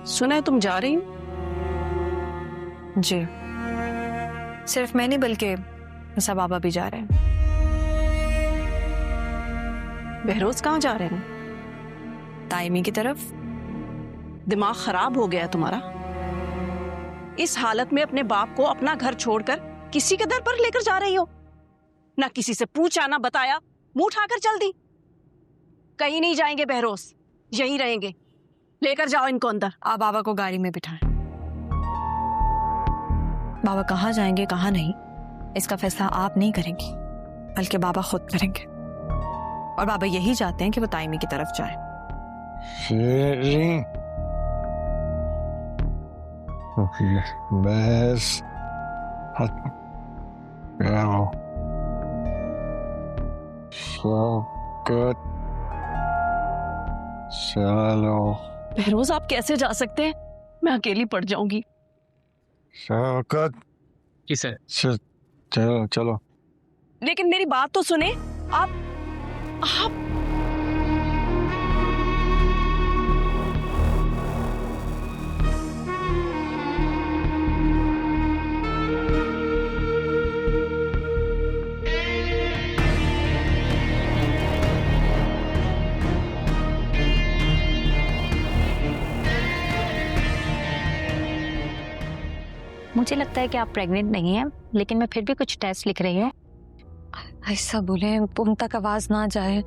सुना है तुम जा रही हो? जी, सिर्फ मैं नहीं बल्कि सब बाबा भी जा रहे हैं। बहरोज कहाँ जा रहे हैं? ताइमी की तरफ। दिमाग खराब हो गया है तुम्हारा? इस हालत में अपने बाप को अपना घर छोड़कर किसी के दर पर लेकर जा रही हो? ना किसी से पूछा ना बताया, मुंह उठाकर चल दी। कहीं नहीं जाएंगे बहरोज, यहीं रहेंगे। लेकर जाओ इनको अंदर। आप बाबा को गाड़ी में बिठाएं। बाबा कहाँ जाएंगे कहाँ नहीं, इसका फैसला आप नहीं करेंगी, बल्कि बाबा खुद करेंगे। और बाबा यही चाहते हैं कि वो ताइमी की तरफ जाएं। बस चलो बहरोज आप कैसे जा सकते हैं? मैं अकेली पड़ जाऊंगी। शौकत किसे? चलो चलो। लेकिन मेरी बात तो सुने। आप मुझे लगता है कि आप प्रेग्नेंट नहीं हैं, लेकिन मैं फिर भी कुछ टेस्ट लिख रही हूँ। ऐसा बोले उन तक आवाज ना जाए।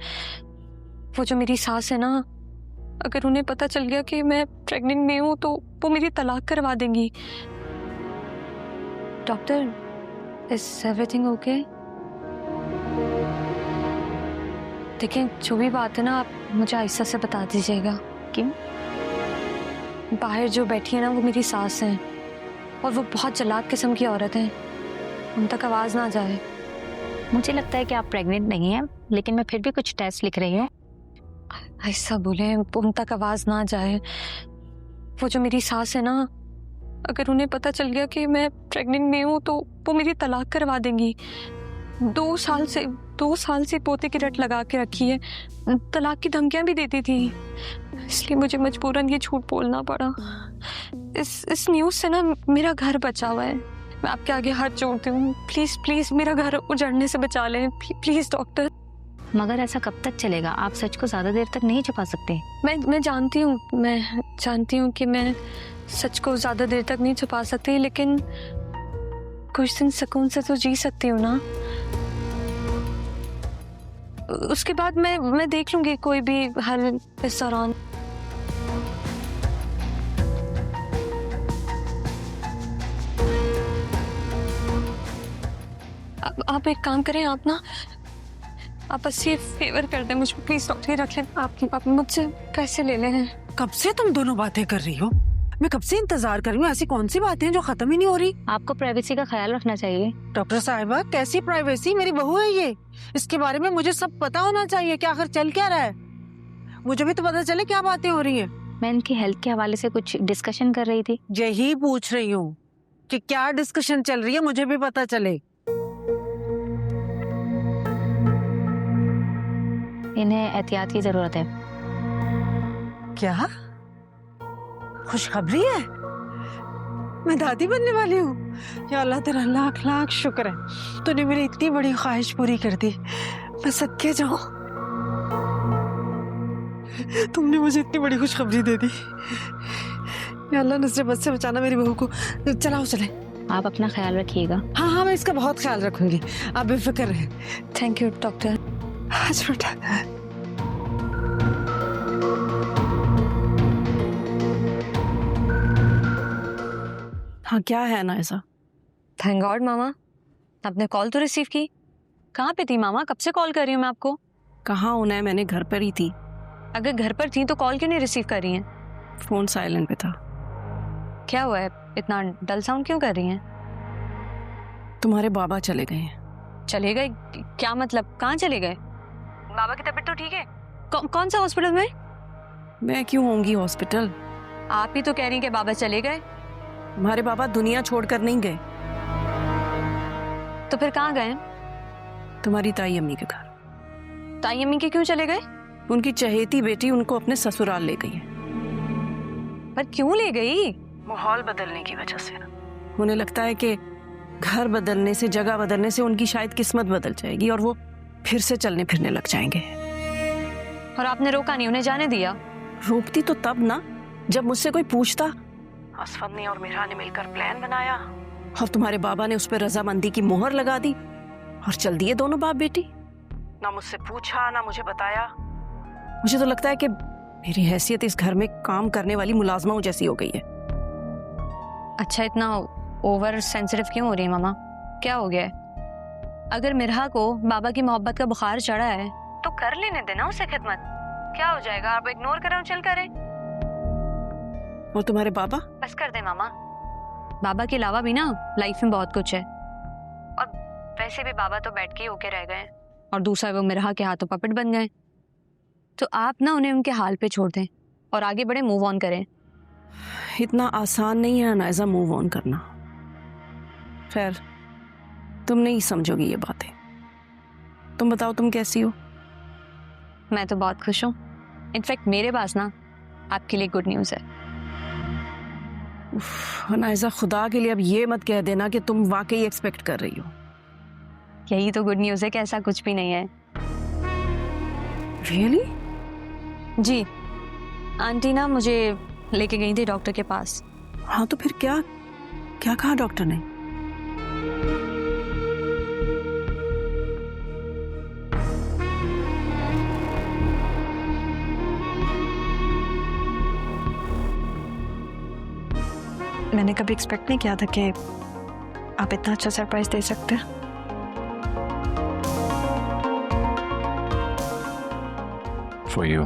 वो जो मेरी सास है ना, अगर उन्हें पता चल गया कि मैं प्रेग्नेंट नहीं हूँ तो वो मेरी तलाक करवा देंगी। Doctor, is everything okay? देखिए जो भी बात है ना, आप मुझे आयशा से बता दीजिएगा। क्यों? बाहर जो बैठी है ना, वो मेरी सास है और वो बहुत चालाक किस्म की औरत है। उन तक आवाज ना जाए। मुझे लगता है कि आप प्रेग्नेंट नहीं हैं, लेकिन मैं फिर भी कुछ टेस्ट लिख रही हूँ। ऐसा बोले उन तक आवाज ना जाए। वो जो मेरी सास है ना, अगर उन्हें पता चल गया कि मैं प्रेग्नेंट नहीं हूँ तो वो मेरी तलाक करवा देंगी। 2 साल से पोते की रट लगा के रखी है, तलाक की धमकियां भी देती थी, इसलिए मुझे मजबूरन ये झूठ बोलना पड़ा। इस न्यूज़ से ना मेरा घर बचा हुआ है। मैं आपके आगे हाथ जोड़ती हूँ, प्लीज प्लीज मेरा घर उजड़ने से बचा लें, प्लीज डॉक्टर। मगर ऐसा कब तक चलेगा? आप सच को ज्यादा देर तक नहीं छुपा सकते। मैं जानती हूँ कि मैं सच को ज्यादा देर तक नहीं छुपा सकती, लेकिन कुछ दिन सुकून से तो जी सकती हूँ ना। उसके बाद मैं देख लूंगी कोई भी हल इस दौरान। आप एक काम करें, आप बस ये फेवर कर दें मुझे, प्लीज डॉक्टर रख लें। आप मुझसे पैसे ले लें। कब से तुम दोनों बातें कर रही हो? मैं कब से इंतजार कर रही हूँ। ऐसी कौन सी बातें हैं जो खत्म ही नहीं हो रही? आपको प्राइवेसी का ख्याल रखना चाहिए। डॉक्टर साहिबा, कैसी प्राइवेसी? मेरी बहू है ये, इसके बारे में मुझे सब पता होना चाहिए कि आखिर चल क्या रहा है। मुझे भी तो पता चले क्या बातें हो रही हैं। मैं इनकी हेल्थ के हवाले से कुछ डिस्कशन कर रही थी। यही पूछ रही हूँ कि क्या डिस्कशन चल रही है, मुझे भी पता चले। इन्हें एहतियात की जरूरत है। क्या खुशखबरी है? मैं दादी बनने वाली हूँ। या अल्लाह, तेरा लाख लाख शुक्र है, तूने मेरी इतनी बड़ी ख्वाहिश पूरी कर दी। मैं सदके जाऊं, तुमने मुझे इतनी बड़ी खुशखबरी दे दी। या अल्लाह, नजर बद से बचाना मेरी बहू को। चलाओ चले। आप अपना ख्याल रखिएगा। हाँ, मैं इसका बहुत ख्याल रखूंगी, आप बेफिक्र रहें। Thank you doctor. आज बेटा। हाँ, क्या है ना ऐसा? थैंक गॉड मामा, आपने कॉल तो रिसीव की। कहाँ पे थी मामा? कब से कॉल कर रही हूँ मैं आपको। कहाँ होना है, मैंने घर पर ही थी। अगर घर पर थी तो कॉल क्यों नहीं रिसीव कर रही हैं? फोन साइलेंट पे था। क्या हुआ है, इतना डल साउंड क्यों कर रही हैं? तुम्हारे बाबा चले गए हैं। चले गए? क्या मतलब, कहाँ चले गए? बाबा की तबीयत तो ठीक है? कौन सा हॉस्पिटल में? मैं क्यों होंगी हॉस्पिटल? आप ही तो कह रही हैं कि बाबा चले गए। तुम्हारे बाबा दुनिया छोड़कर नहीं गए। तो फिर कहाँ गए? तुम्हारी ताई अम्मी के घर। ताई अम्मी के क्यों चले गए? उनकी चहेती बेटी उनको अपने ससुराल ले गई है। पर क्यों ले गई? माहौल बदलने की वजह से ना। उन्हें लगता है कि घर बदलने से, जगह बदलने से उनकी शायद किस्मत बदल जाएगी और वो फिर से चलने फिरने लग जाएंगे। और आपने रोका नहीं, उन्हें जाने दिया? रोकती तो तब ना जब मुझसे कोई पूछता। असफद ने और मेहरा ने मिलकर प्लान बनाया और तुम्हारे बाबा ने उस पर रजामंदी की मोहर लगा दी और चल दिए दोनों बाप बेटी। ना मुझसे पूछा ना मुझे बताया। मुझे तो लगता है कि मेरी हैसियत इस घर में काम करने वाली मुलाजमाओं जैसी हो गई है। अच्छा, इतना ओवर सेंसिटिव क्यों हो रही है मामा? क्या हो गया है? अगर मिरहा को बाबा की मोहब्बत का बुखार चढ़ा है तो कर लेने देना उसे खिदमत। क्या हो जाएगा? आप इग्नोर करें, चल करें। और तुम्हारे बाबा? बस कर दे मामा। बाबा के अलावा भी ना लाइफ में बहुत कुछ है। और वैसे भी बाबा तो बैठ के ही होके रह गए और दूसरा वो मिरहा के हाथों पपट बन गए। तो आप ना उन्हें उनके हाल पे छोड़ दें और आगे बढ़े, मूव ऑन करें। इतना आसान नहीं है अनायजा मूव ऑन करना। खैर, तुम नहीं समझोगी ये बातें। तुम बताओ, तुम कैसी हो? मैं तो बहुत खुश हूँ। इनफैक्ट मेरे पास ना आपके लिए गुड न्यूज़ है। अनायजा, खुदा के लिए अब ये मत कह देना कि तुम वाकई एक्सपेक्ट कर रही हो। यही तो गुड न्यूज़ है कि ऐसा कुछ भी नहीं है। रियली? जी, आंटी ना मुझे लेके गई थी डॉक्टर के पास। हाँ, तो फिर क्या क्या कहा डॉक्टर ने? मैंने कभी एक्सपेक्ट नहीं किया था कि आप इतना अच्छा सरप्राइज दे सकते हैं। For you.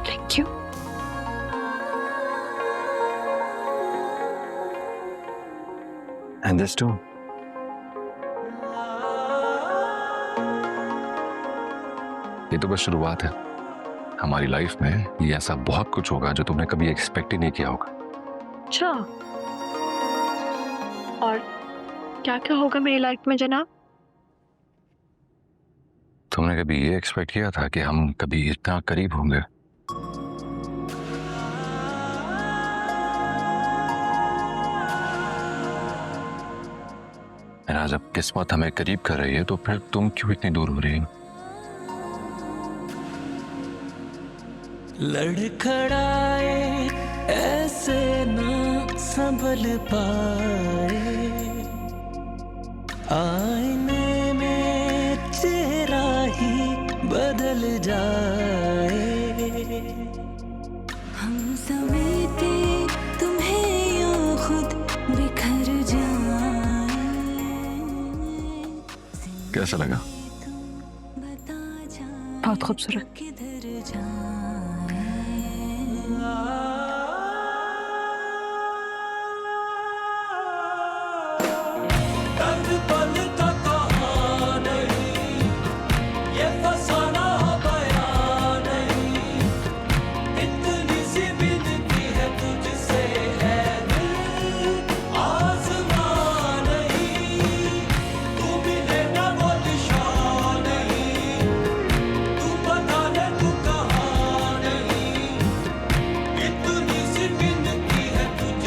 Thank you. And this too. ये तो बस शुरुआत है। हमारी लाइफ में ये ऐसा बहुत कुछ होगा जो तुमने कभी एक्सपेक्ट ही नहीं किया होगा। अच्छा, और क्या क्या होगा मेरी लाइफ में जनाब? तुमने कभी ये एक्सपेक्ट किया था कि हम कभी इतना करीब होंगे? मेरा जब किस्मत हमें करीब कर रही है तो फिर तुम क्यों इतनी दूर हो रही हो? लड़खड़ाए ऐसे ना संभल पाए, आईने में चेहरा ही बदल जाए। हम समेटे तुम्हें या खुद बिखर जाए। कैसा लगा? बहुत खूबसूरत। किधर जाए